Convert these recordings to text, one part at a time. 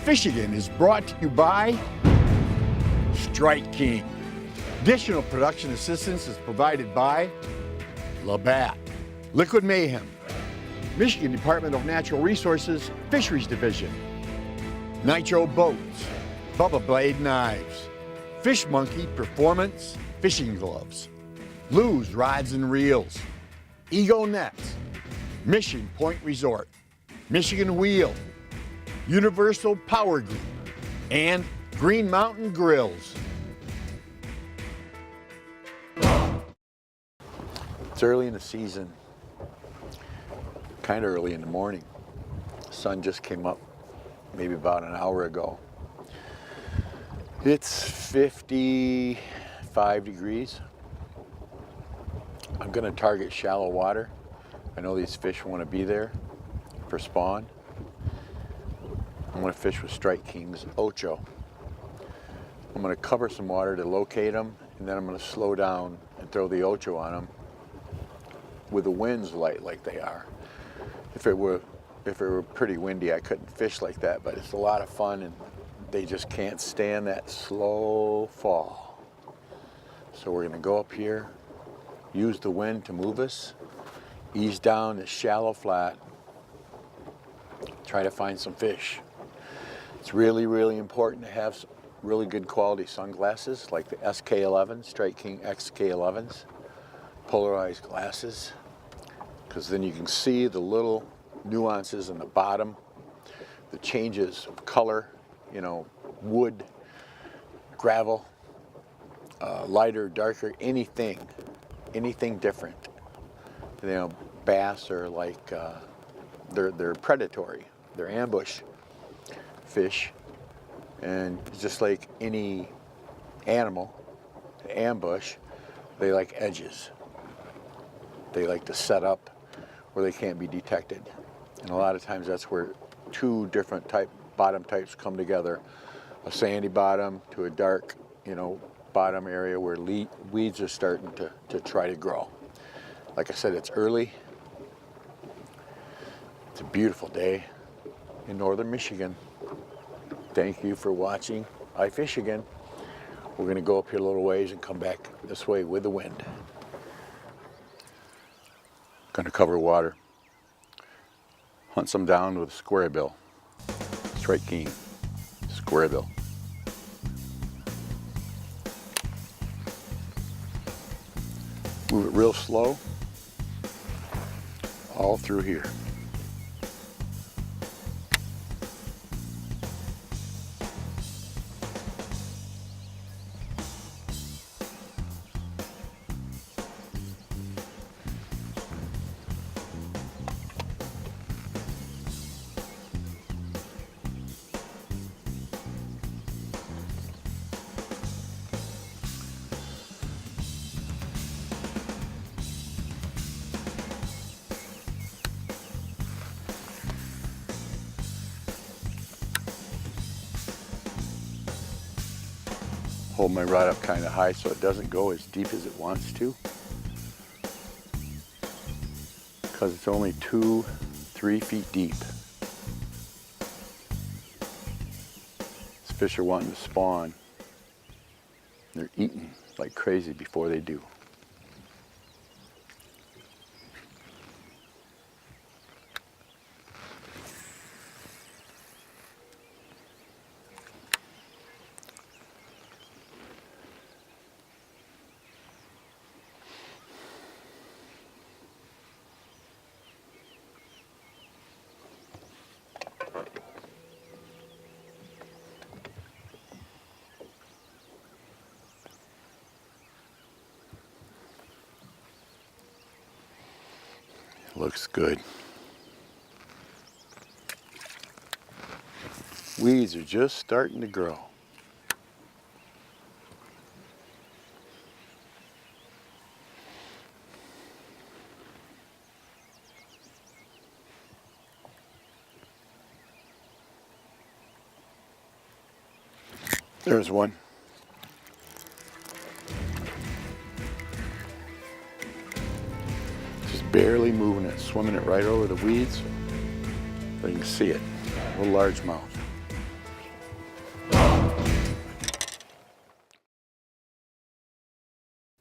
iFISHIGAN is brought to you by Strike King. Additional production assistance is provided by Labatt, Liquid Mayhem, Michigan Department of Natural Resources Fisheries Division, Nitro Boats, Bubba Blade Knives, Fish Monkey Performance Fishing Gloves, Lou's Rods and Reels, Ego Nets, Mission Point Resort, Michigan Wheel, Universal Power Group, and Green Mountain Grills. It's early in the season, kind of early in the morning. The sun just came up maybe about an hour ago. It's 55 degrees. I'm going to target shallow water. I know these fish want to be there for spawn. I'm going to fish with Strike King's Ocho. I'm going to cover some water to locate them, and then I'm going to slow down and throw the Ocho on them with the winds light like they are. If it were pretty windy, I couldn't fish like that, but it's a lot of fun, and they just can't stand that slow fall. So we're going to go up here, use the wind to move us, ease down this shallow flat, try to find some fish. It's really, really important to have some really good quality sunglasses like the SK11s, Strike King XK11s, polarized glasses, because then you can see the little nuances in the bottom, the changes of color, you know, wood, gravel, lighter, darker, anything different. You know, bass are like, they're predatory, they're ambush fish, and just like any animal, ambush, they like edges. They like to set up where they can't be detected. And a lot of times that's where two different bottom types come together. A sandy bottom to a dark, you know, bottom area where weeds are starting to try to grow. Like I said, it's early. It's a beautiful day in northern Michigan. Thank you for watching iFISHIGAN. We're going to go up here a little ways and come back this way with the wind. Going to cover water. Hunt some down with a square bill. Strike King, square bill. Move it real slow, all through here. Hold my rod up kind of high so it doesn't go as deep as it wants to, because it's only 2-3 feet deep. These fish are wanting to spawn. They're eating like crazy before they do. Looks good. Weeds are just starting to grow. There's one. Barely moving it, swimming it right over the weeds. So you can see it, a little largemouth.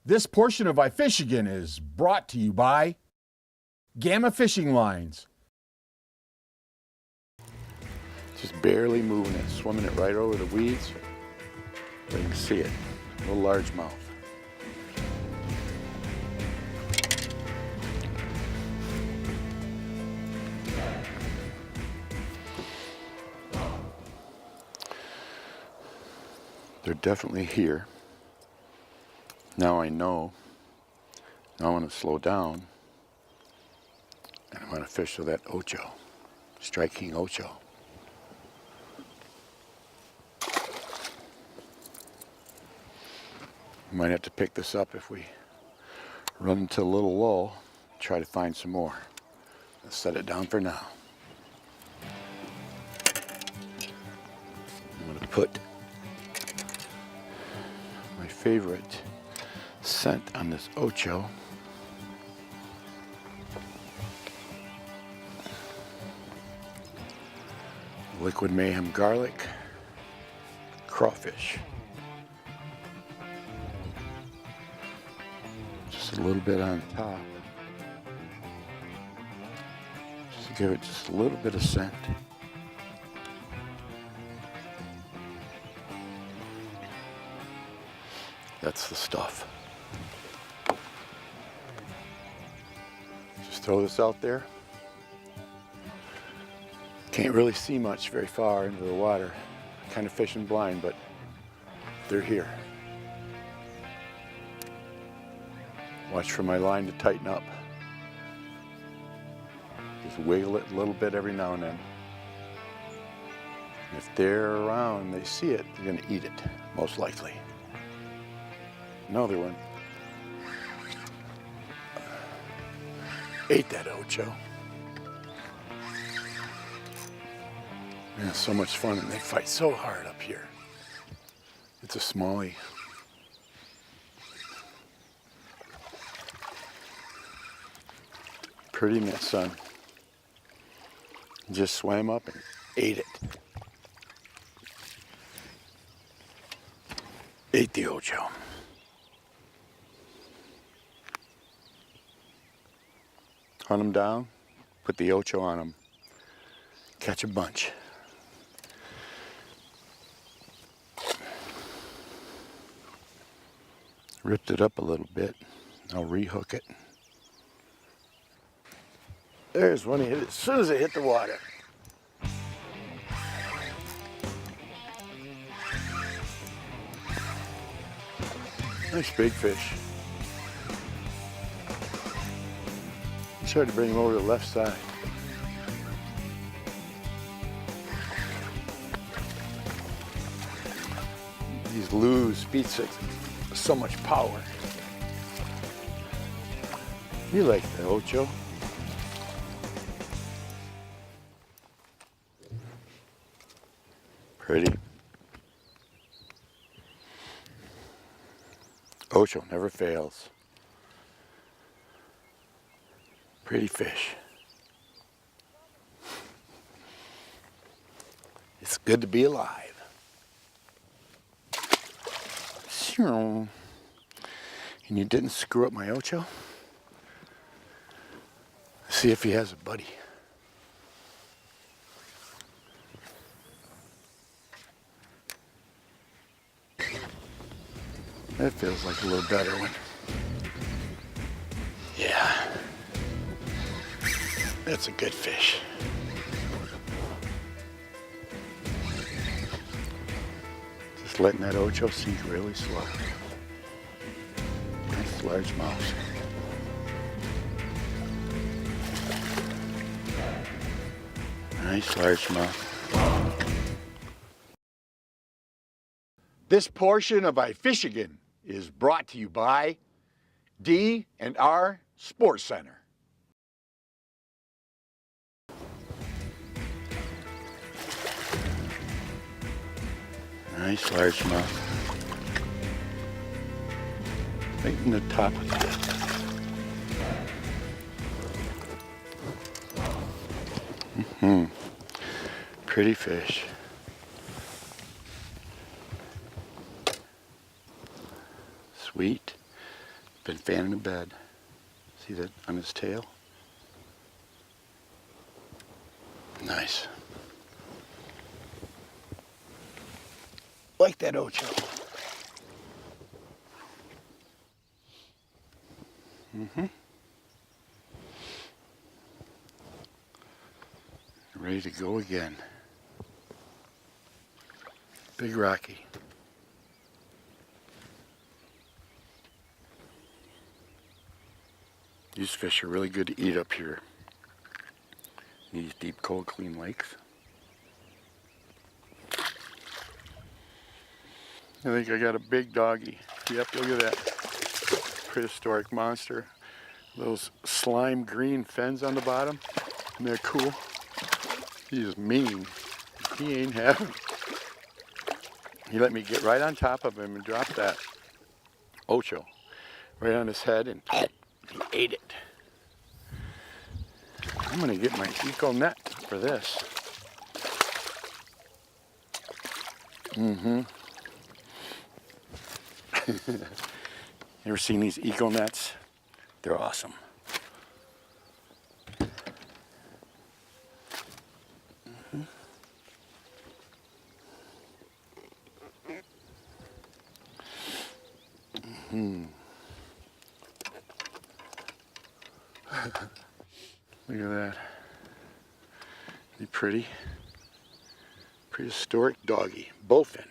This portion of iFISHIGAN is brought to you by Gamma Fishing Lines. Just barely moving it, swimming it right over the weeds. But you can see it, a little largemouth. They're definitely here. Now I know. Now I want to slow down. And I want to fish with that Ocho, Strike King Ocho. We might have to pick this up if we run into a little lull. Try to find some more. Let's set it down for now. I'm going to put my favorite scent on this Ocho. Liquid Mayhem garlic, crawfish. Just a little bit on top. Just to give it just a little bit of scent. That's the stuff. Just throw this out there. Can't really see much very far into the water. Kind of fishing blind, but they're here. Watch for my line to tighten up. Just wiggle it a little bit every now and then. And if they're around and they see it, they're going to eat it, most likely. Another one. Ate that Ocho. Man, so much fun, and they fight so hard up here. It's a smallie. Pretty miss, son. Just swam up and ate it. Ate the Ocho. Hunt them down, put the Ocho on them, catch a bunch. Ripped it up a little bit. I'll rehook it. There's one he hit as soon as it hit the water. Nice big fish. Tried to bring him over to the left side. These loose beat sticks, so much power. You like the Ocho? Pretty. Ocho never fails. Pretty fish. It's good to be alive. And you didn't screw up my Ocho? See if he has a buddy. That feels like a little better one. Yeah. That's a good fish. Just letting that Ocho sink really slow. Nice large mouth. Nice large mouth. This portion of iFISHIGAN is brought to you by D&R Sports Center. Nice large mouth. Right in the top of that. Pretty fish. Sweet. Been fanning the bed. See that on his tail? Nice. Like that Ocho. Ready to go again. Big Rocky. These fish are really good to eat up here. These deep, cold, clean lakes. I think I got a big doggy. Yep, look at that prehistoric monster. Those slime green fins on the bottom. Isn't that cool? He's mean. He ain't having. He let me get right on top of him and drop that Ocho right on his head, and he ate it. I'm gonna get my eco net for this. You ever seen these eco nets? They're awesome. Look at that. Isn't he pretty? Prehistoric doggy, bowfin.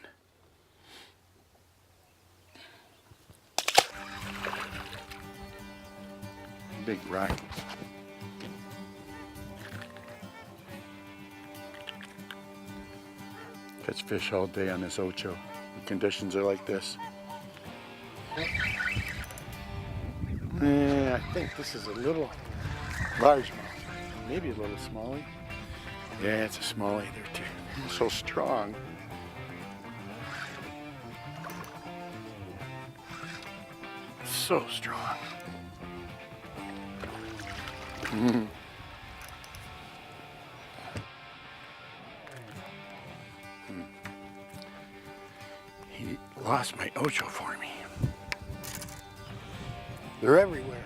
Big rock. Catch fish all day on this Ocho. The conditions are like this. I think this is a little largemouth, maybe a little smallie. Yeah, it's a smallie there too. So strong. So strong. He lost my Ocho for me. They're everywhere.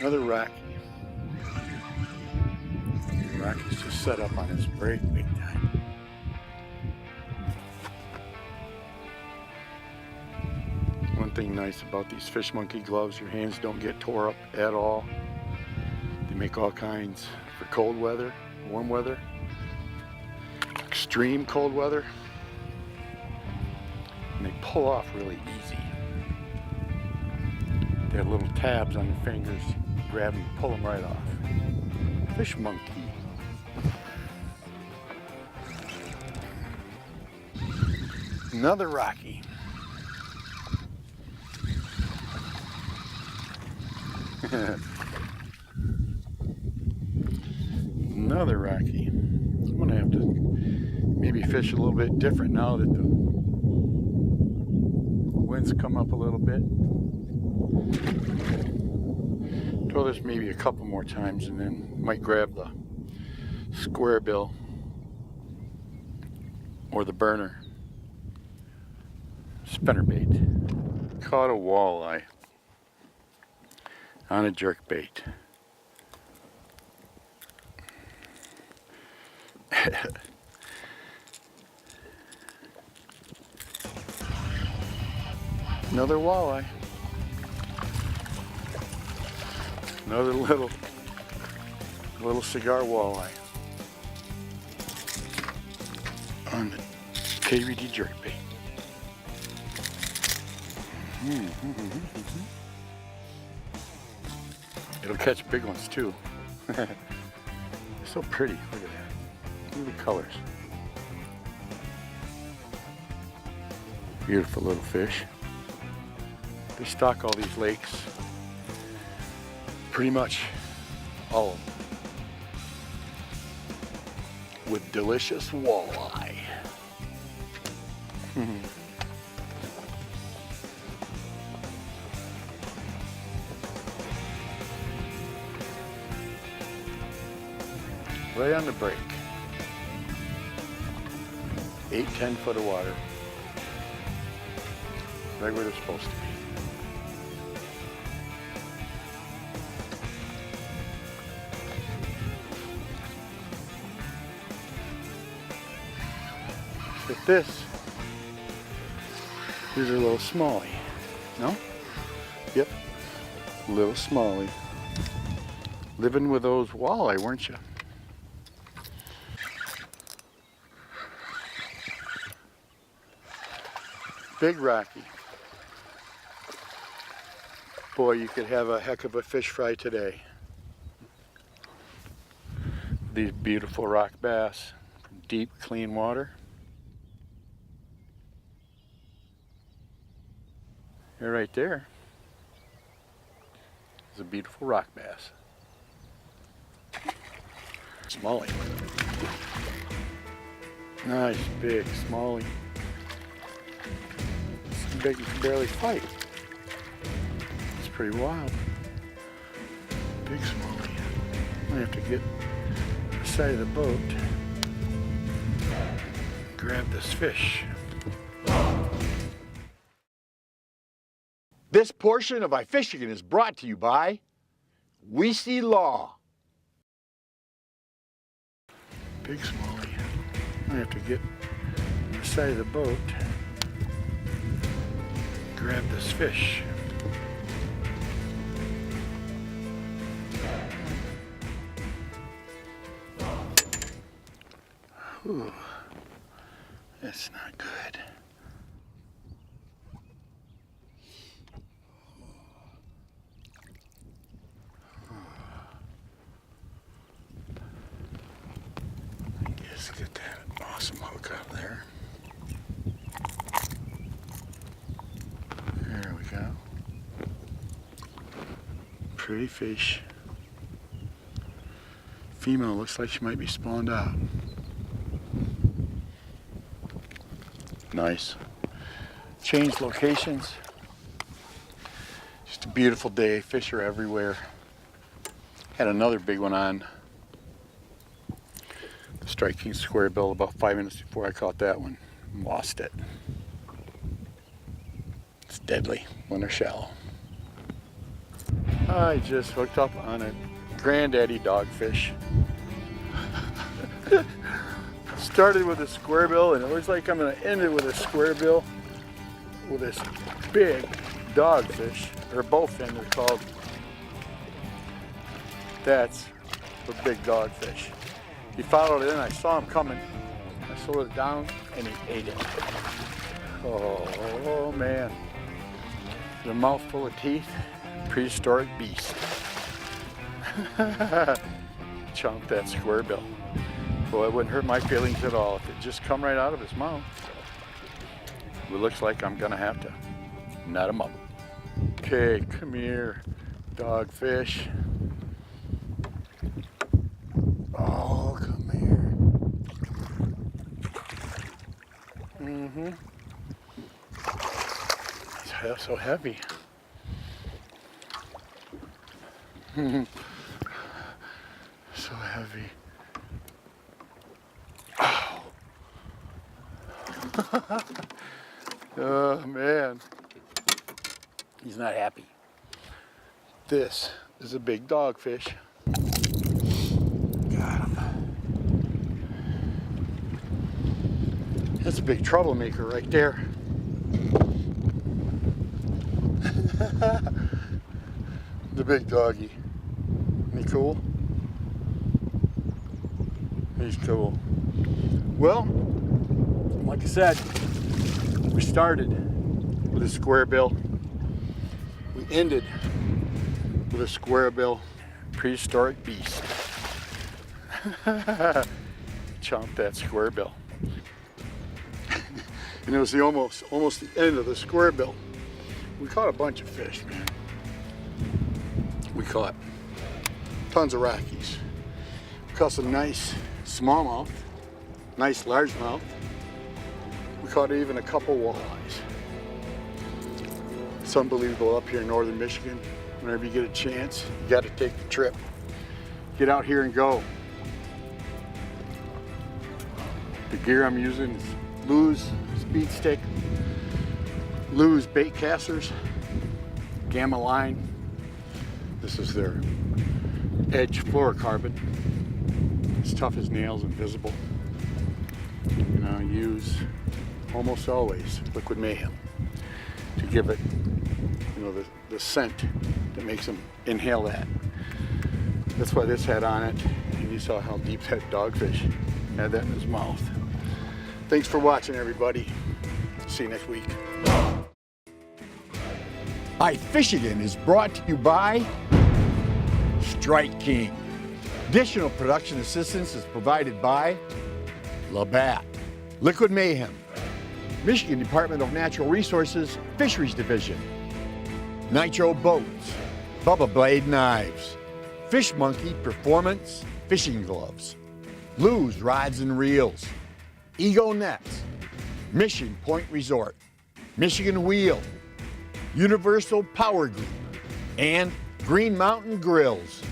Another Rocky. Rocky's just set up on his break big time. One thing nice about these fish monkey gloves, your hands don't get tore up at all. They make all kinds for cold weather, warm weather, extreme cold weather. And they pull off really easy. They have little tabs on your fingers. Grab them, pull them right off. Fish monkey. Another Rocky. Another Rocky. I'm gonna have to maybe fish a little bit different now that the winds come up a little bit. Throw this maybe a couple more times and then might grab the square bill or the burner spinnerbait. Caught a walleye on a jerk bait. Another walleye. Another little cigar walleye on the KVD jerkbait. It'll catch big ones too. They're so pretty. Look at that. Look at the colors. Beautiful little fish. They stock all these lakes. Pretty much all of them. With delicious walleye. Right on the break. 8-10 foot of water. right where they're supposed to be. With this, these are a little smallie. No? Yep, little smallie. Living with those walleye, weren't you? Big Rocky. Boy, you could have a heck of a fish fry today. These beautiful rock bass from deep, clean water. They're right there. It's a beautiful rock bass. Smallie. Nice, big smallie. So big you can barely fight. It's pretty wild. Big smallie. I have to get the side of the boat. Grab this fish. This portion of iFISHIGAN is brought to you by We See Law. Big smallie. I have to get the side of the boat. Grab this fish. Ooh, that's not good. Just get that awesome hook out there. There we go. Pretty fish. Female looks like she might be spawned out. Nice. Changed locations. Just a beautiful day. Fish are everywhere. Had another big one on the Strike King square bill about 5 minutes before I caught that one. Lost it. It's deadly when they're shallow. I just hooked up on a granddaddy dogfish. Started with a square bill, and it looks like I'm going to end it with a square bill with this big dogfish, or bowfin they're called. That's a big dogfish. He followed it in, I saw him coming. I slowed it down, and he ate it. Oh man. The mouth full of teeth, prehistoric beast. Chomped that square bill. Boy, it wouldn't hurt my feelings at all if it just come right out of his mouth. It looks like I'm gonna have to nut him up. Okay, come here, dogfish. Oh, come here. Mm-hmm. It's so heavy. So heavy. Oh man, he's not happy. This is a big dogfish. Got him. That's a big troublemaker right there. The big doggy. Isn't he cool? He's cool. Well, like I said, we started with a square bill. We ended with a square bill. Prehistoric beast. Chomped that square bill. And it was the almost the end of the square bill. We caught a bunch of fish, man. We caught tons of Rockies. We caught some nice smallmouth, nice largemouth. We caught even a couple walleyes. It's unbelievable up here in northern Michigan. Whenever you get a chance, you got to take the trip. Get out here and go. The gear I'm using is Lew's speed stick. Lou's bait casters, Gamma line. This is their edge fluorocarbon. It's tough as nails, invisible. And I use almost always Liquid Mayhem to give it, you know, the scent that makes them inhale that. That's why this had on it, and you saw how deep that dogfish had that in his mouth. Thanks for watching, everybody. See you next week. iFISHIGAN is brought to you by Strike King. Additional production assistance is provided by Labatt, Liquid Mayhem, Michigan Department of Natural Resources Fisheries Division, Nitro Boats, Bubba Blade Knives, Fish Monkey Performance Fishing Gloves, Lou's Rods and Reels, Ego Nets, Mission Point Resort, Michigan Wheel, Universal Power Group, and Green Mountain Grills.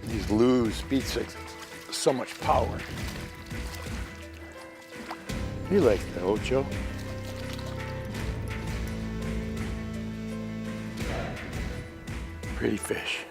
These Lou's Speed 6, so much power. You like that, Ocho? Pretty fish.